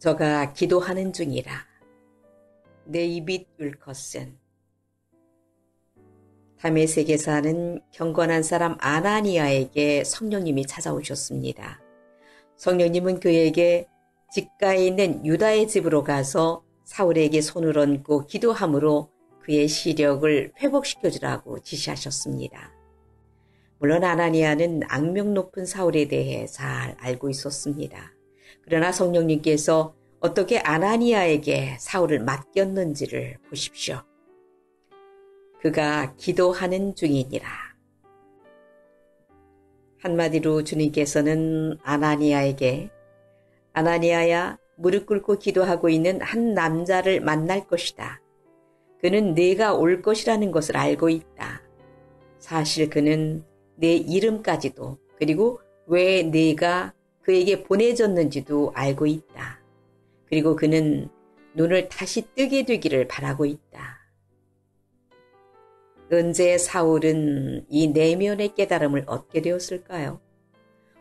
저가 기도하는 중이라. 데이빗 윌커슨. 다메섹에 사는 경건한 사람 아나니아에게 성령님이 찾아오셨습니다. 성령님은 그에게 직가에 있는 유다의 집으로 가서 사울에게 손을 얹고 기도함으로 그의 시력을 회복시켜주라고 지시하셨습니다. 물론 아나니아는 악명 높은 사울에 대해 잘 알고 있었습니다. 그러나 성령님께서 어떻게 아나니아에게 사울을 맡겼는지를 보십시오. 그가 기도하는 중이니라. 한마디로 주님께서는 아나니아에게 아나니아야, 무릎 꿇고 기도하고 있는 한 남자를 만날 것이다. 그는 네가 올 것이라는 것을 알고 있다. 사실 그는 내 이름까지도 그리고 왜 네가 그에게 보내졌는지도 알고 있다. 그리고 그는 눈을 다시 뜨게 되기를 바라고 있다. 언제 사울은 이 내면의 깨달음을 얻게 되었을까요?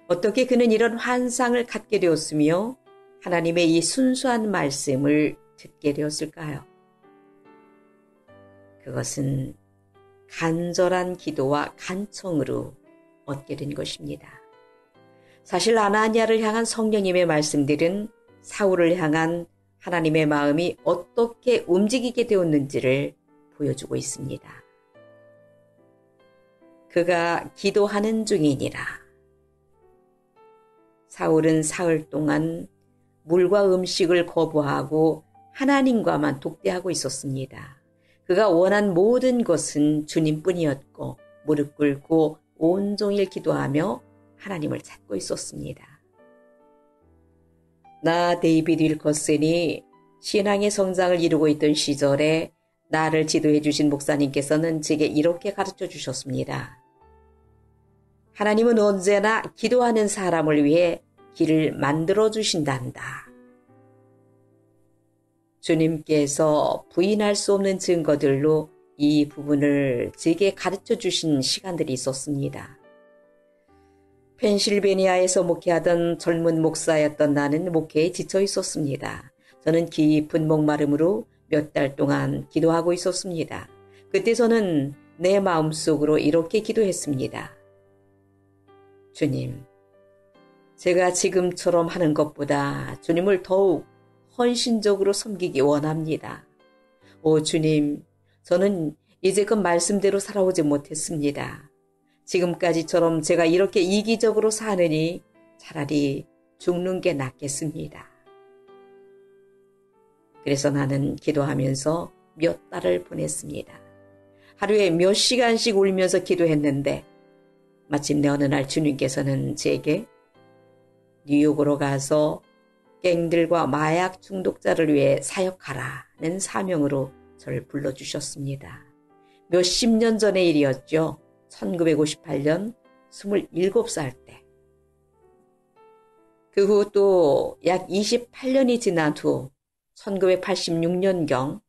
어떻게 그는 이런 환상을 갖게 되었으며 하나님의 이 순수한 말씀을 듣게 되었을까요? 그것은 간절한 기도와 간청으로 얻게 된 것입니다. 사실 아나니아를 향한 성령님의 말씀들은 사울을 향한 하나님의 마음이 어떻게 움직이게 되었는지를 보여주고 있습니다. 그가 기도하는 중이니라. 사울은 사흘 동안 물과 음식을 거부하고 하나님과만 독대하고 있었습니다. 그가 원한 모든 것은 주님뿐이었고 무릎 꿇고 온종일 기도하며 하나님을 찾고 있었습니다. 나 데이빗 윌커슨이 신앙의 성장을 이루고 있던 시절에 나를 지도해 주신 목사님께서는 제게 이렇게 가르쳐 주셨습니다. 하나님은 언제나 기도하는 사람을 위해 길을 만들어 주신단다. 주님께서 부인할 수 없는 증거들로 이 부분을 제게 가르쳐 주신 시간들이 있었습니다. 펜실베니아에서 목회하던 젊은 목사였던 나는 목회에 지쳐 있었습니다. 저는 깊은 목마름으로 몇 달 동안 기도하고 있었습니다. 그때 저는 내 마음속으로 이렇게 기도했습니다. 주님, 제가 지금처럼 하는 것보다 주님을 더욱 헌신적으로 섬기기 원합니다. 오 주님, 저는 이제껏 말씀대로 살아오지 못했습니다. 지금까지처럼 제가 이렇게 이기적으로 사느니 차라리 죽는 게 낫겠습니다. 그래서 나는 기도하면서 몇 달을 보냈습니다. 하루에 몇 시간씩 울면서 기도했는데 마침내 어느 날 주님께서는 제게 뉴욕으로 가서 갱들과 마약 중독자를 위해 사역하라는 사명으로 저를 불러주셨습니다. 몇십 년 전의 일이었죠. 1958년 27살 때. 그 후 또 약 28년이 지난 후 1986년경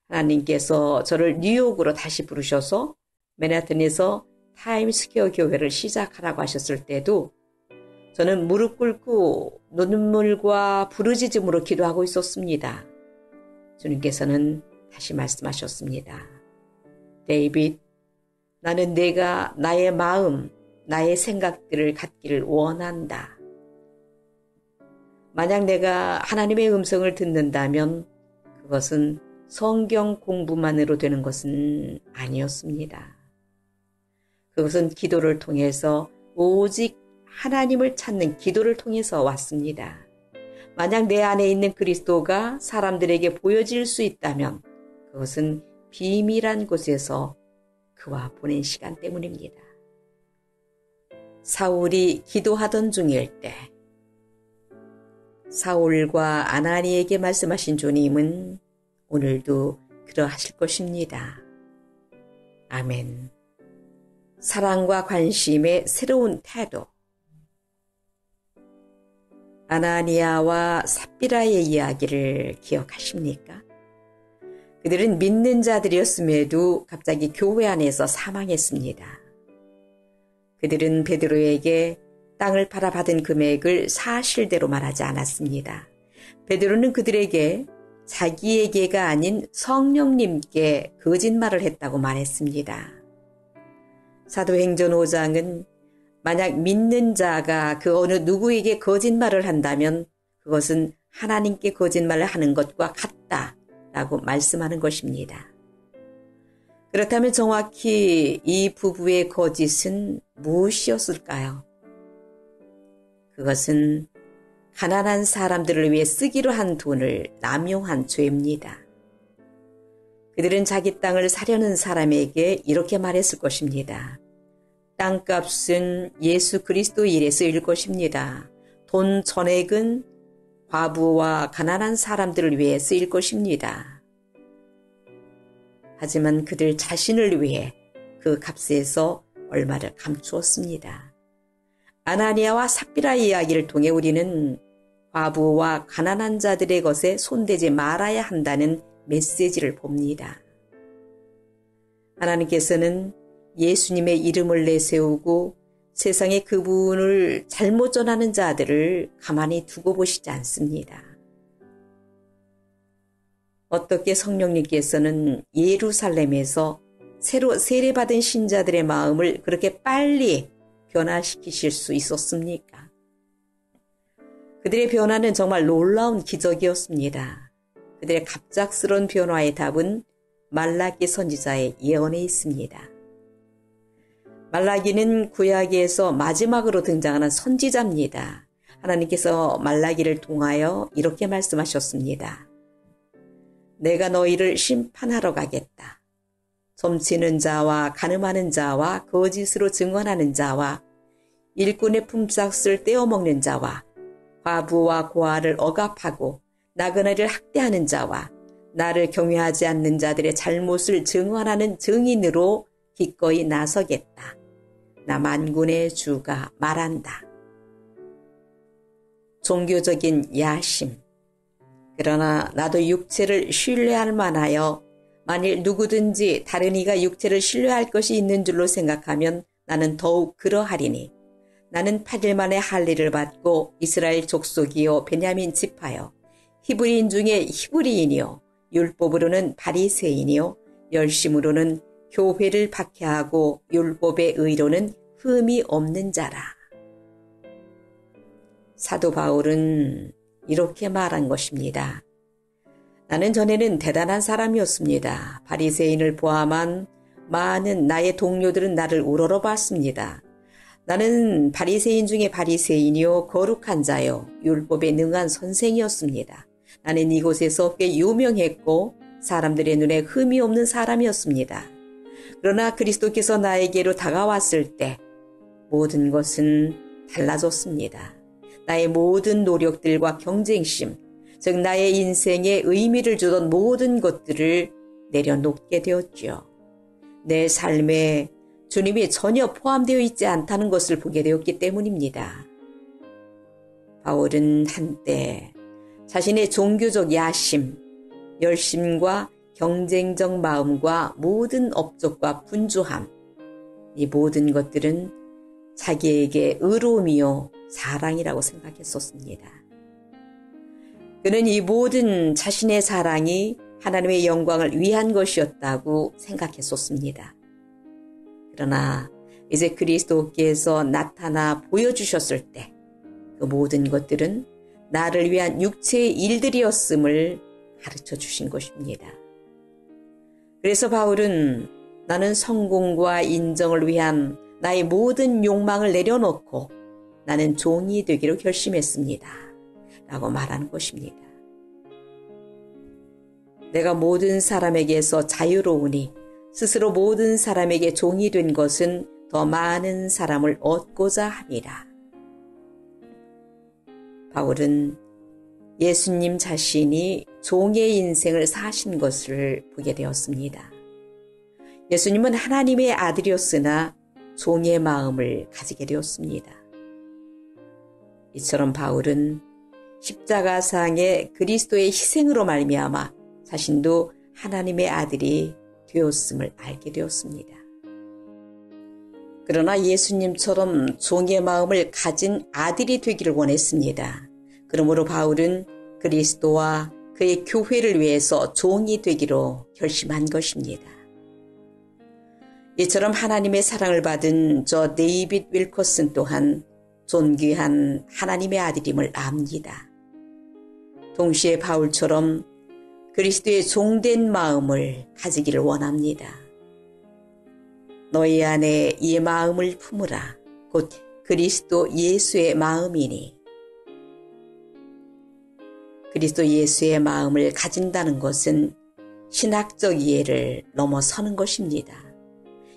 하나님께서 저를 뉴욕으로 다시 부르셔서 맨하튼에서 타임스퀘어 교회를 시작하라고 하셨을 때도 저는 무릎 꿇고 눈물과 부르짖음으로 기도하고 있었습니다. 주님께서는 다시 말씀하셨습니다. 데이빗, 나는 내가 나의 마음, 나의 생각들을 갖기를 원한다. 만약 내가 하나님의 음성을 듣는다면 그것은 성경 공부만으로 되는 것은 아니었습니다. 그것은 기도를 통해서 오직 하나님을 찾는 기도를 통해서 왔습니다. 만약 내 안에 있는 그리스도가 사람들에게 보여질 수 있다면 그것은 비밀한 곳에서 그와 보낸 시간 때문입니다. 사울이 기도하던 중일 때 사울과 아나니에게 말씀하신 주님은 오늘도 그러하실 것입니다. 아멘. 사랑과 관심의 새로운 태도. 아나니아와 삽비라의 이야기를 기억하십니까? 그들은 믿는 자들이었음에도 갑자기 교회 안에서 사망했습니다. 그들은 베드로에게 땅을 팔아 받은 금액을 사실대로 말하지 않았습니다. 베드로는 그들에게 자기에게가 아닌 성령님께 거짓말을 했다고 말했습니다. 사도행전 5장은 만약 믿는 자가 그 어느 누구에게 거짓말을 한다면 그것은 하나님께 거짓말을 하는 것과 같다라고 말씀하는 것입니다. 그렇다면 정확히 이 부부의 거짓은 무엇이었을까요? 그것은 가난한 사람들을 위해 쓰기로 한 돈을 남용한 죄입니다. 그들은 자기 땅을 사려는 사람에게 이렇게 말했을 것입니다. 땅값은 예수 그리스도 일에 쓰일 것입니다. 돈 전액은 과부와 가난한 사람들을 위해 쓰일 것입니다. 하지만 그들 자신을 위해 그 값에서 얼마를 감추었습니다. 아나니아와 삽비라 이야기를 통해 우리는 과부와 가난한 자들의 것에 손대지 말아야 한다는 메시지를 봅니다. 하나님께서는 예수님의 이름을 내세우고 세상에 그분을 잘못 전하는 자들을 가만히 두고 보시지 않습니다. 어떻게 성령님께서는 예루살렘에서 새로 세례받은 신자들의 마음을 그렇게 빨리 변화시키실 수 있었습니까? 그들의 변화는 정말 놀라운 기적이었습니다. 그들의 갑작스러운 변화의 답은 말라기 선지자의 예언에 있습니다. 말라기는 구약에서 마지막으로 등장하는 선지자입니다. 하나님께서 말라기를 통하여 이렇게 말씀하셨습니다. 내가 너희를 심판하러 가겠다. 점치는 자와 간음하는 자와 거짓으로 증언하는 자와 일꾼의 품삯을 떼어먹는 자와 과부와 고아를 억압하고 나그네를 학대하는 자와 나를 경외하지 않는 자들의 잘못을 증언하는 증인으로 기꺼이 나서겠다. 나 만군의 주가 말한다. 종교적인 야심. 그러나 나도 육체를 신뢰할 만하여 만일 누구든지 다른 이가 육체를 신뢰할 것이 있는 줄로 생각하면 나는 더욱 그러하리니 나는 8일 만에 할례를 받고 이스라엘 족속이요 베냐민 지파요 히브리인 중에 히브리인이요 율법으로는 바리새인이요 열심으로는 교회를 박해하고 율법의 의로는 흠이 없는 자라. 사도 바울은 이렇게 말한 것입니다. 나는 전에는 대단한 사람이었습니다. 바리새인을 포함한 많은 나의 동료들은 나를 우러러봤습니다. 나는 바리새인 중에 바리새인이요 거룩한 자요 율법에 능한 선생이었습니다. 나는 이곳에서 꽤 유명했고 사람들의 눈에 흠이 없는 사람이었습니다. 그러나 그리스도께서 나에게로 다가왔을 때 모든 것은 달라졌습니다. 나의 모든 노력들과 경쟁심, 즉 나의 인생에 의미를 주던 모든 것들을 내려놓게 되었죠. 내 삶에 주님이 전혀 포함되어 있지 않다는 것을 보게 되었기 때문입니다. 바울은 한때 자신의 종교적 야심, 열심과 경쟁적 마음과 모든 업적과 분주함, 이 모든 것들은 자기에게 의로움이요 사랑이라고 생각했었습니다. 그는 이 모든 자신의 사랑이 하나님의 영광을 위한 것이었다고 생각했었습니다. 그러나 이제 그리스도께서 나타나 보여주셨을 때 그 모든 것들은 나를 위한 육체의 일들이었음을 가르쳐 주신 것입니다. 그래서 바울은 나는 성공과 인정을 위한 나의 모든 욕망을 내려놓고 나는 종이 되기로 결심했습니다. 라고 말하는 것입니다. 내가 모든 사람에게서 자유로우니 스스로 모든 사람에게 종이 된 것은 더 많은 사람을 얻고자 함이라. 바울은 예수님 자신이 종의 인생을 사신 것을 보게 되었습니다. 예수님은 하나님의 아들이었으나 종의 마음을 가지게 되었습니다. 이처럼 바울은 십자가상의 그리스도의 희생으로 말미암아 자신도 하나님의 아들이 되었음을 알게 되었습니다. 그러나 예수님처럼 종의 마음을 가진 아들이 되기를 원했습니다. 그러므로 바울은 그리스도와 그의 교회를 위해서 종이 되기로 결심한 것입니다. 이처럼 하나님의 사랑을 받은 저 데이빗 윌커슨 또한 존귀한 하나님의 아들임을 압니다. 동시에 바울처럼 그리스도의 종된 마음을 가지기를 원합니다. 너희 안에 이 마음을 품으라. 곧 그리스도 예수의 마음이니. 그리스도 예수의 마음을 가진다는 것은 신학적 이해를 넘어서는 것입니다.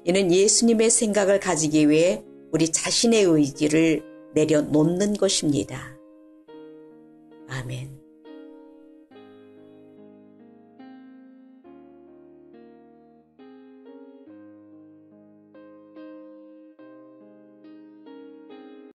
이는 예수님의 생각을 가지기 위해 우리 자신의 의지를 내려놓는 것입니다. 아멘.